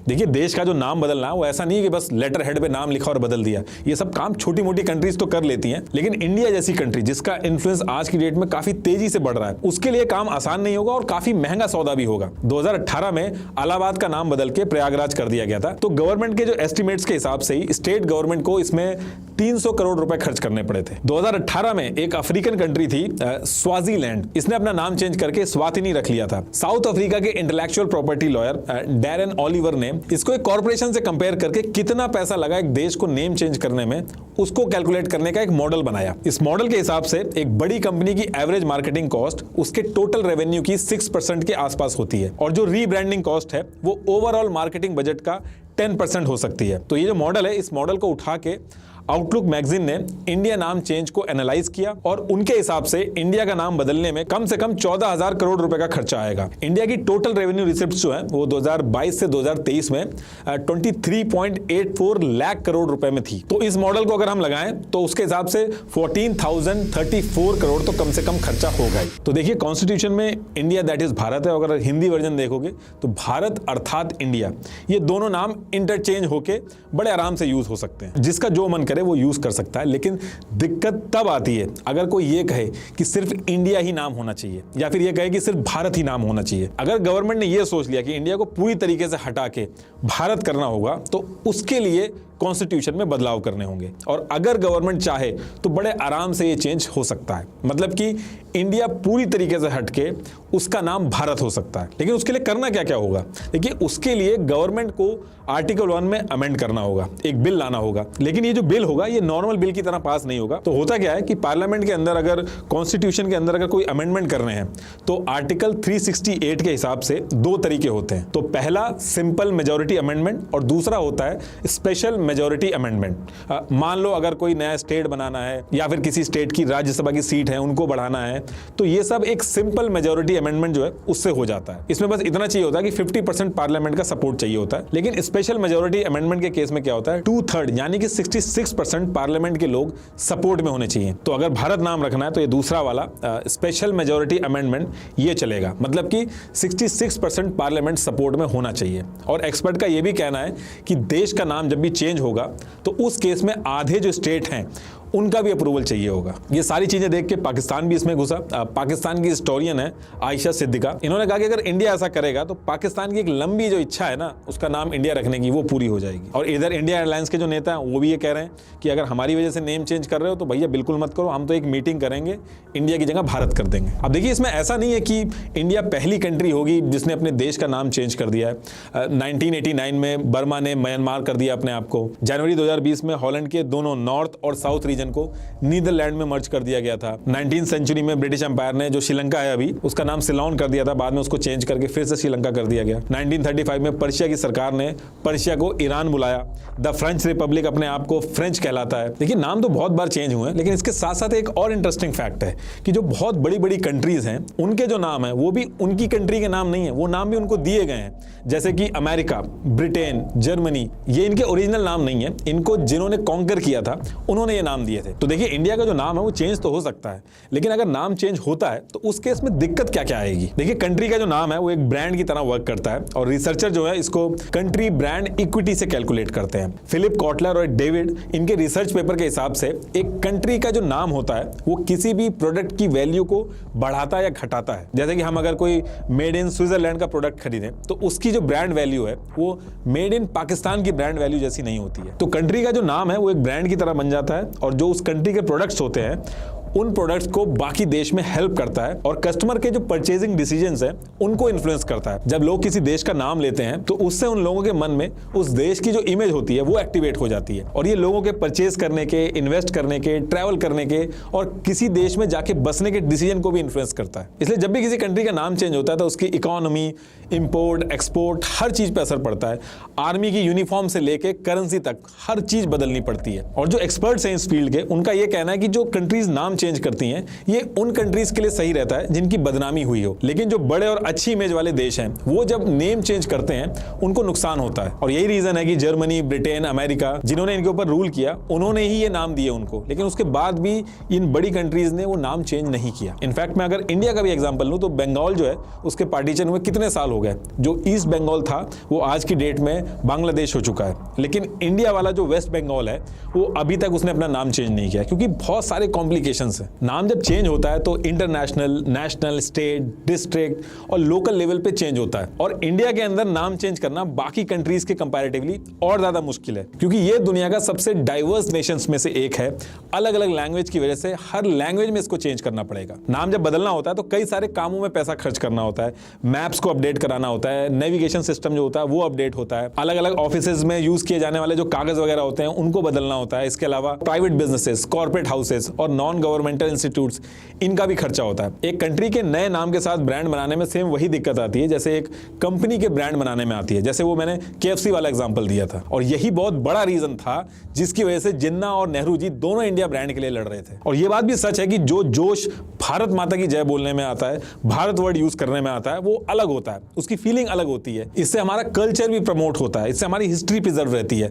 देखिए देश का जो नाम बदलना है वो ऐसा नहीं है कि बस लेटर हेड पे नाम लिखा और बदल दिया। ये सब काम छोटी मोटी कंट्रीज तो कर लेती हैं, लेकिन इंडिया जैसी कंट्री जिसका इन्फ्लुएंस आज की डेट में काफी तेजी से बढ़ रहा है, उसके लिए काम आसान नहीं होगा और काफी महंगा सौदा भी होगा। 2018 में इलाहाबाद का नाम बदल के प्रयागराज कर दिया गया था। तो गवर्नमेंट के जो एस्टिमेट्स के हिसाब से ही स्टेट गवर्नमेंट को इसमें 300 करोड़ रुपए खर्च करने पड़े थे। 2018 में एक अफ्रीकन कंट्री थी स्वाजीलैंड, इसने अपना नाम चेंज करके स्वातिनी रख लिया था। साउथ अफ्रीका के intellectual property lawyer Darren Oliver ने इसको एक कॉर्पोरेशन से कंपेयर करके कितना पैसा लगा एक देश को नेम चेंज करने में, उसको कैलकुलेट करने का एक मॉडल बनाया। इस मॉडल के हिसाब से एक बड़ी कंपनी की एवरेज मार्केटिंग कॉस्ट उसके टोटल रेवेन्यू की 6% के आसपास होती है, और जो रीब्रांडिंग कॉस्ट है वो ओवरऑल मार्केटिंग बजट का 10% हो सकती है। तो ये जो मॉडल है, इस मॉडल को उठा के आउटलुक मैगजीन ने इंडिया नाम चेंज को एनालाइज किया और उनके हिसाब से इंडिया का नाम बदलने में कम से कम 14,000 करोड़ रुपए का खर्चा आएगा। इंडिया की टोटल रेवेन्यू रिसिप्ट्स जो है वो 2022 से 2023 में 23.84 लाख करोड़ रुपए में थी। तो इस मॉडल को अगर हम लगाएं तो उसके हिसाब से 14,034 करोड़ तो कम से कम खर्चा होगा ही। तो देखिए कॉन्स्टिट्यूशन में इंडिया दैट इज भारत है, अगर हिंदी वर्जन देखोगे तो भारत अर्थात इंडिया, ये दोनों नाम इंटरचेंज होके बड़े आराम से यूज हो सकते हैं। जिसका जो मन वो यूज कर सकता है, लेकिन दिक्कत तब आती है अगर कोई ये कहे कि सिर्फ इंडिया ही नाम होना चाहिए या फिर ये कहे कि सिर्फ भारत ही नाम होना चाहिए। अगर गवर्नमेंट ने ये सोच लिया कि इंडिया को पूरी तरीके से हटा के भारत करना होगा तो उसके लिए कॉन्स्टिट्यूशन में बदलाव करने होंगे, और अगर गवर्नमेंट चाहे तो बड़े आराम से ये चेंज हो सकता है। मतलब कि इंडिया पूरी तरीके से हटके उसका नाम भारत हो सकता है। लेकिन उसके लिए करना क्या क्या होगा? देखिए उसके लिए गवर्नमेंट को आर्टिकल 1 में अमेंड करना होगा, एक बिल लाना होगा। लेकिन ये जो बिल होगा ये नॉर्मल बिल की तरह पास नहीं होगा। तो होता क्या है कि पार्लियामेंट के अंदर अगर कॉन्स्टिट्यूशन के अंदर अगर कोई अमेंडमेंट करने हैं तो आर्टिकल 368 के हिसाब से 2 तरीके होते हैं। तो पहला सिंपल मेजोरिटी अमेंडमेंट और दूसरा होता है स्पेशल मेजोरिटी अमेंडमेंट। मान लो अगर कोई नया स्टेट बनाना है या फिर किसी स्टेट की राज्यसभा की सीट है उनको बढ़ाना है, तो ये सब एक सिंपल मेजोरिटी अमेंडमेंट जो है उससे हो जाता है। इसमें बस इतना चाहिए होता है कि 50% पार्लियामेंट का सपोर्ट चाहिए होता है। लेकिन स्पेशल मेजोरिटी अमेंडमेंट के केस में क्या होता है, 2/3 यानी कि 66% पार्लियामेंट के लोग सपोर्ट में होने चाहिए। तो अगर भारत नाम रखना है तो ये दूसरा वाला स्पेशल मेजोरिटी अमेंडमेंट ये चलेगा, मतलब कि 66% पार्लियामेंट सपोर्ट में होना चाहिए। और एक्सपर्ट का ये भी कहना है कि देश का नाम जब भी चेंज होगा तो उस केस में आधे जो स्टेट हैं उनका भी अप्रूवल चाहिए होगा। ये सारी चीजें देख के पाकिस्तान भी इसमें घुसा। पाकिस्तान की हिस्टोरियन है आयशा सिद्दीका, इन्होंने कहा कि अगर इंडिया ऐसा करेगा तो पाकिस्तान की एक लंबी जो इच्छा है ना उसका नाम इंडिया रखने की, वो पूरी हो जाएगी। और इधर इंडिया एयरलाइंस के जो नेता हैं वो भी ये कह रहे हैं कि अगर हमारी वजह से नेम चेंज कर रहे हो तो भैया बिल्कुल मत करो, हम तो एक मीटिंग करेंगे, इंडिया की जगह भारत कर देंगे। अब देखिए इसमें ऐसा नहीं है कि इंडिया पहली कंट्री होगी जिसने अपने देश का नाम चेंज कर दिया है। 1989 में बर्मा ने म्यांमार कर दिया अपने आप को। जनवरी 2020 में हॉलैंड के दोनों नॉर्थ और साउथ रीजन को नीदरलैंड में मर्ज कर दिया गया था। 19th सेंचुरी में ब्रिटिश एम्पायर ने जो श्रीलंका है अभी उसका नाम सिलोन कर दिया था, बाद में उसको चेंज करके फिर से श्रीलंका कर दिया गया। 1935 में पर्शिया की सरकार ने पर्शिया को ईरान बुलाया। द फ्रेंच रिपब्लिक अपने आप को फ्रेंच कहलाता है। देखिए नाम तो बहुत बार चेंज हुए हैं, लेकिन इसके साथ साथ एक और इंटरेस्टिंग फैक्ट है कि जो बहुत बड़ी बड़ी कंट्रीज हैं उनके जो नाम है वो भी उनकी कंट्री के नाम नहीं है, वो नाम भी उनको दिए गए हैं। जैसे कि अमेरिका, ब्रिटेन, जर्मनी, ये इनके ओरिजिनल नाम नहीं है, इनको जिन्होंने कॉन्कर किया था उन्होंने ये नाम दिए थे। तो देखिए इंडिया का जो नाम है वो चेंज तो हो सकता है, लेकिन अगर नाम चेंज होता है तो उस केस में दिक्कत क्या क्या आएगी? देखिए कंट्री का जो नाम है वो एक ब्रांड की तरह वर्क करता है और रिसर्चर जो है इसको कंट्री ब्रांड इक्विटी से कैलकुलेट करते हैं। फिलिप कॉटलर और डेविड इनके रिसर्च पेपर के हिसाब से एक कंट्री का जो नाम होता है वो किसी भी प्रोडक्ट की वैल्यू को बढ़ाता या घटाता है। जैसे कि हम अगर कोई मेड इन स्विट्जरलैंड का प्रोडक्ट खरीदें तो उसकी जो ब्रांड वैल्यू है वो मेड इन पाकिस्तान की ब्रांड वैल्यू जैसी नहीं होती है। तो कंट्री का जो नाम है वो एक ब्रांड की तरह बन जाता है और जो उस कंट्री के प्रोडक्ट्स होते हैं उन प्रोडक्ट्स को बाकी देश में हेल्प करता है और कस्टमर के जो परचेजिंग डिसीजंस हैं उनको इन्फ्लुएंस करता है। जब लोग किसी देश का नाम लेते हैं तो उससे उन लोगों के मन में उस देश की जो इमेज होती है वो एक्टिवेट हो जाती है और ये लोगों के परचेज करने के, इन्वेस्ट करने के, ट्रैवल करने के और किसी देश में जाके बसने के डिसीजन को भी इन्फ्लुएंस करता है। इसलिए जब भी किसी कंट्री का नाम चेंज होता है तो उसकी इकोनॉमी, इंपोर्ट, एक्सपोर्ट हर चीज पे असर पड़ता है। आर्मी की यूनिफॉर्म से लेके करेंसी तक हर चीज बदलनी पड़ती है। और जो एक्सपर्ट्स हैं इस फील्ड के उनका यह कहना है कि जो कंट्रीज नाम चेंज करती हैं ये उन कंट्रीज के लिए सही रहता है जिनकी बदनामी हुई हो, लेकिन जो बड़े और अच्छी इमेज वाले देश हैं वो जब नेम चेंज करते हैं उनको नुकसान होता है। और यही रीजन है कि जर्मनी, ब्रिटेन, अमेरिका जिन्होंने इनके ऊपर रूल किया उन्होंने ही ये नाम दिए उनको, लेकिन उसके बाद भी इन बड़ी कंट्रीज ने वो नाम चेंज नहीं किया। इनफैक्ट मैं अगर इंडिया का भी एग्जांपल लूं तो बंगाल जो है उसके पार्टीशन हुए कितने साल हो गए, जो ईस्ट बंगाल था वो आज की डेट में बांग्लादेश हो चुका है, लेकिन इंडिया वाला जो वेस्ट बंगाल है वो अभी तक उसने अपना नाम चेंज नहीं किया, क्योंकि बहुत सारे कॉम्प्लिकेशंस हैं। नाम जब चेंज होता है तो इंटरनेशनल, नेशनल, स्टेट, डिस्ट्रिक्ट और लोकल लेवल पे चेंज होता है, और इंडिया के अंदर नाम चेंज करना बाकी कंट्रीज के कंपैरेटिवली और ज्यादा मुश्किल है, क्योंकि ये दुनिया का सबसे डाइवर्स नेशंस में से एक है। अलग अलग लैंग्वेज की वजह से हर लैंग्वेज में इसको चेंज करना पड़ेगा। नाम जब बदलना होता है तो कई सारे कामों में पैसा खर्च करना होता है, मैप्स को अपडेट कराना होता है, नेविगेशन सिस्टम जो होता है वो अपडेट होता है, अलग अलग ऑफिसेज में यूज किए जाने वाले जो कागज वगैरह होते हैं उनको बदलना होता है। इसके अलावा प्राइवेट बिजनेसेस, कॉर्पोरेट हाउसेस और नॉन गवर्नमेंटल इंस्टीट्यूट्स, इनका भी खर्चा होता है। एक कंट्री के नए नाम के साथ ब्रांड बनाने में सेम वही दिक्कत आती है जैसे एक कंपनी के ब्रांड बनाने में आती है, जैसे वो मैंने KFC वाला एग्जांपल दिया था। और यही बहुत बड़ा रीजन था जिसकी वजह से जिन्ना और नेहरू जी दोनों इंडिया ब्रांड के लिए लड़ रहे थे। और ये बात भी सच है कि जो जोश भारत माता की जय बोलने में आता है, भारत वर्ड यूज करने में आता है, वो अलग होता है, उसकी फीलिंग अलग होती है। इससे हमारा कल्चर भी प्रमोट होता है, इससे हमारी हिस्ट्री प्रिजर्व रहती है।